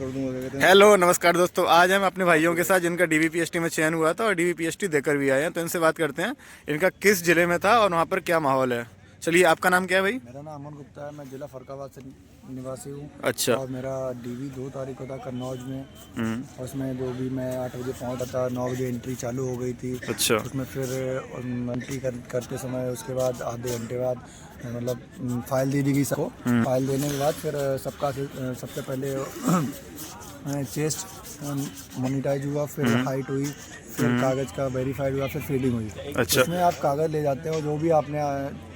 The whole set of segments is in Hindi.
कर दूंगा, क्या कहते हैं। हेलो नमस्कार दोस्तों, आज हम अपने भाइयों के साथ जिनका डीवीपीएसटी में चयन हुआ था और डीवीपीएसटी देकर भी आए हैं, तो इनसे बात करते हैं इनका किस जिले में था और वहाँ पर क्या माहौल है। चलिए, आपका नाम क्या है भाई? मेरा नाम अमन गुप्ता है, मैं जिला फरकाबाद से निवासी हूँ। अच्छा। और मेरा डीवी 2 तारीख को था कन्नौज में। हम्म। उसमें जो भी मैं 8 बजे पहुँचा था, 9 बजे एंट्री चालू हो गई थी। अच्छा। उसमें फिर एंट्री करते समय उसके बाद आधे घंटे बाद मतलब फाइल दे दी गई सबको। फाइल देने के बाद फिर सबका सबसे पहले चेस्ट मोनिटाइज हुआ, फिर हाइट हुई, फिर कागज़ का वेरीफाइड हुआ, फिर फीडिंग हुई। अच्छा। इसमें आप कागज़ ले जाते हो जो भी आपने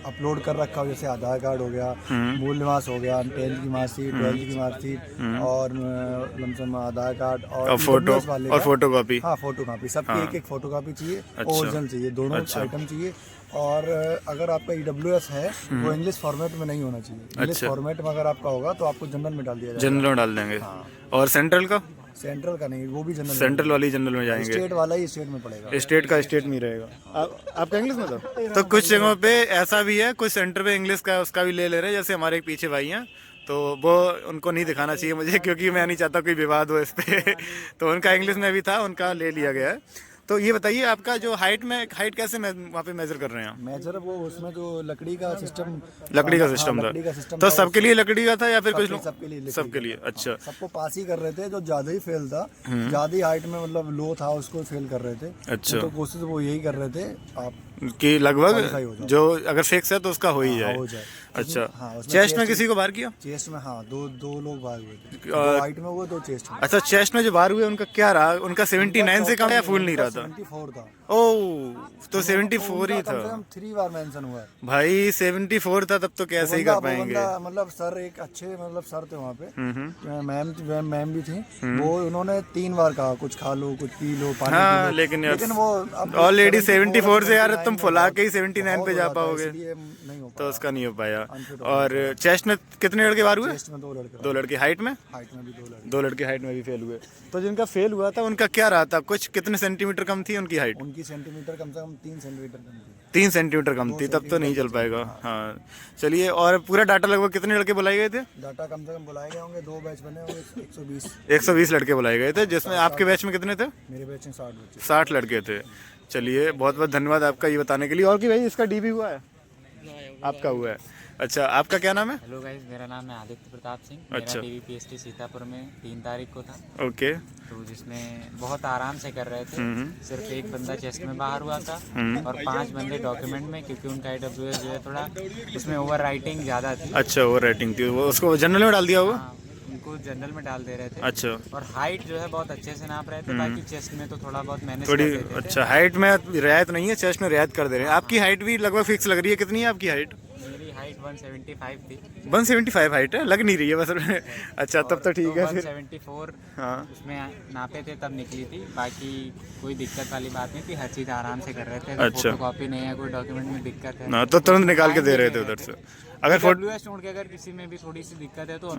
अपलोड कर रखा हो, जैसे आधार कार्ड हो गया, मूल निवास हो गया, 10th की मार्कशीट, 12th की मार्कशीट और लमसम आधार कार्ड और फोटो वाले और का। Photo copy. हाँ, फोटो कापी, सबकी एक एक फोटो कापी चाहिए। ओरिजिनल चाहिए, दोनों आइटम चाहिए। और अगर आपका EWS है वो इंग्लिश फॉर्मेट में नहीं होना चाहिए। इंग्लिश फॉर्मेट में अगर आपका होगा तो आपको जनरल में डाल दिया जाएगा। जनरल में डाल देंगे। और सेंट्रल का? सेंट्रल का नहीं, वो भी जनरल। सेंट्रल वाली जनरल में जाएंगे। स्टेट वाला ही स्टेट में पड़ेगा। स्टेट का स्टेट में ही रहेगा। आपका इंग्लिश में था? तो कुछ जगहों पे ऐसा भी है, कुछ सेंटर पे इंग्लिश का उसका भी ले रहे हैं। जैसे हमारे एक पीछे भाई हैं, तो वो उनको नहीं दिखाना चाहिए मुझे, क्योंकि मैं नहीं चाहता कोई विवाद हो इस पे। तो उनका इंग्लिश में भी था, उनका ले लिया गया है। तो ये बताइए, आपका जो हाइट कैसे वहाँ पे मेजर कर रहे हैं? मेजर वो उसमें जो लकड़ी का सिस्टम था। तो सबके लिए लकड़ी का था या फिर कुछ लोग? सबके लिए सबके लिए। अच्छा। सबको पास ही कर रहे थे। जो ज्यादा ही फेल था, ज्यादा ही हाइट में मतलब लो था, उसको फेल कर रहे थे। अच्छा। तो कोशिश वो यही कर रहे थे आप कि लगभग जो अगर फिक्स है तो उसका हो ही जाए। हो जाए। अच्छा। हाँ, चेस्ट में किसी को बाहर किया? चेस्ट में हाँ, दो लोग बाहर हुए थे। 2 हाइट में हुए, 2 चेस्ट में। अच्छा, चेस्ट में जो बाहर हुए उनका क्या रहा? उनका 79 से कम या फुल नहीं रहा था? 74 था। ओह, तो 74 ही था। 3 बार मेंशन हुआ है भाई। 74 था तब तो कैसे ही कर पाएंगे? मतलब सर एक अच्छे मतलब सर थे वहाँ पे। मैम भी थी। वो उन्होंने 3 बार कहा कुछ खा लो, कुछ पी लो, पानी हाँ, पी लो। लेकिन वो ऑलरेडी 74 से यार तुम फुला के ही 79 पे जा पाओगे, नहीं हो तो उसका नहीं हो पाया। और चेस्ट में कितने लड़के बाहर हुए? चेस्ट में 2 लड़के। 2 लड़के। हाइट में? हाइट में भी 2 लड़के। 2 लड़के हाइट में भी फेल हुए। तो जिनका फेल हुआ था उनका क्या रहा था? कुछ कितने सेंटीमीटर कम थी उनकी हाइट? उनकी सेंटीमीटर कम से कम 3 सेंटीमीटर कम थी। 3 सेंटीमीटर कम थी, तब तो नहीं चल पाएगा। हाँ, चलिए। और पूरा डाटा लगभग कितने लड़के बुलाए गए थे? डाटा कम से कम बुलाए गए होंगे, 2 बैच बने होंगे, 120। 120 लड़के बुलाए गए थे, जिसमें आपके बैच में कितने थे? मेरे बैच में 60 बच्चे। 60 लड़के थे। चलिए, बहुत बहुत धन्यवाद आपका ये बताने के लिए। और कि भाई इसका डीबी हुआ है? आपका हुआ है। अच्छा, आपका क्या नाम है? हेलो गाइस, मेरा नाम है आदित्य प्रताप सिंह। अच्छा। मेरा डीवीपीएसटी सीतापुर में 3 तारीख को था। ओके। तो जिसमें बहुत आराम से कर रहे थे। सिर्फ एक बंदा चेस्ट में बाहर हुआ था और 5 बंदे डॉक्यूमेंट में, क्योंकि उनका EWS जो है थोड़ा उसमें ओवर राइटिंग ज़्यादा थी। अच्छा, ओवर राइटिंग थी, वो उसको जनरल में डाल दिया होगा? हाँ, उनको जनरल में डाल दे रहे थे। अच्छा। और हाइट जो है बहुत अच्छे से नाप रहे थे, बाकी चेस्ट में तो थोड़ा बहुत मैनेज थोड़ी। कर देते थे। अच्छा, हाइट में रियायत नहीं है, चेस्ट में रियायत कर दे रहे हैं। आपकी हाइट भी लगभग फिक्स लग रही है। कितनी है आपकी हाइट? मेरी हाइट 175 थी। 175 हाइट है, लग नहीं रही है बस। अच्छा, तब तो ठीक है फिर। 174 हाँ। उसमें नापे थे तब निकली थी। बाकी कोई दिक्कत वाली बात नहीं थी, हर चीज़ आराम से कर रहे थे। अच्छा। फोटो कॉपी नहीं है, कोई डॉक्यूमेंट में दिक्कत है ना, तो तुरंत निकाल के दे रहे थे उधर से। अगर EWS छोड़ के अगर किसी में भी थोड़ी सी दिक्कत है तो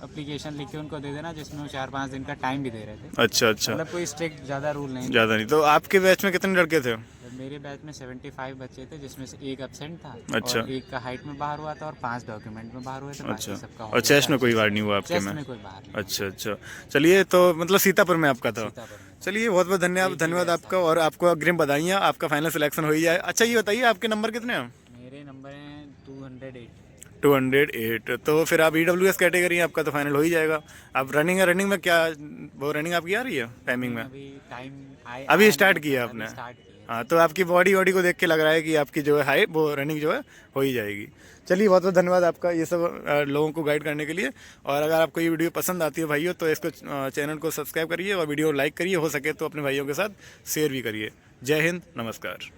एप्लीकेशन लिख के उनको दे देना, जिसमें वो 4-5 दिन का टाइम भी दे रहे थे। अच्छा। अच्छा, मतलब कोई स्ट्रिक्ट ज़्यादा रूल नहीं। ज़्यादा नहीं। तो आपके बैच में कितने लड़के थे? मेरे बैच में 75 बच्चे थे, जिसमें से एक एब्सेंट था। अच्छा। और एक का हाइट में बाहर हुआ था और 5 डॉक्यूमेंट में बाहर हुए थे। अच्छा। सबका और चेस्ट में कोई बाहर नहीं हुआ आपके चेस्ट में? में कोई बाहर नहीं। अच्छा। अच्छा, चलिए। तो मतलब सीतापुर में आपका था? सीतापुर में। चलिए, बहुत बहुत धन्यवाद आपका, और आपको अग्रिम बधाइयाँ। आपका फाइनल सिलेक्शन हो ही जाए। अच्छा, ये बताइए आपके नंबर कितने हैं? मेरे नंबर हैं 208। 208। तो फिर आप EWS कैटेगरी हैं, आपका तो फाइनल हो ही जाएगा। आप रनिंग में क्या, वो रनिंग आपकी आ रही है टाइमिंग में? अभी स्टार्ट किया आपने? हाँ, तो आपकी बॉडी को देख के लग रहा है कि आपकी जो है हाइट, वो रनिंग जो है हो ही जाएगी। चलिए, बहुत बहुत धन्यवाद आपका ये सब लोगों को गाइड करने के लिए। और अगर आपको ये वीडियो पसंद आती है भाइयों, तो इसको चैनल को सब्सक्राइब करिए और वीडियो लाइक करिए, हो सके तो अपने भाइयों के साथ शेयर भी करिए। जय हिंद, नमस्कार।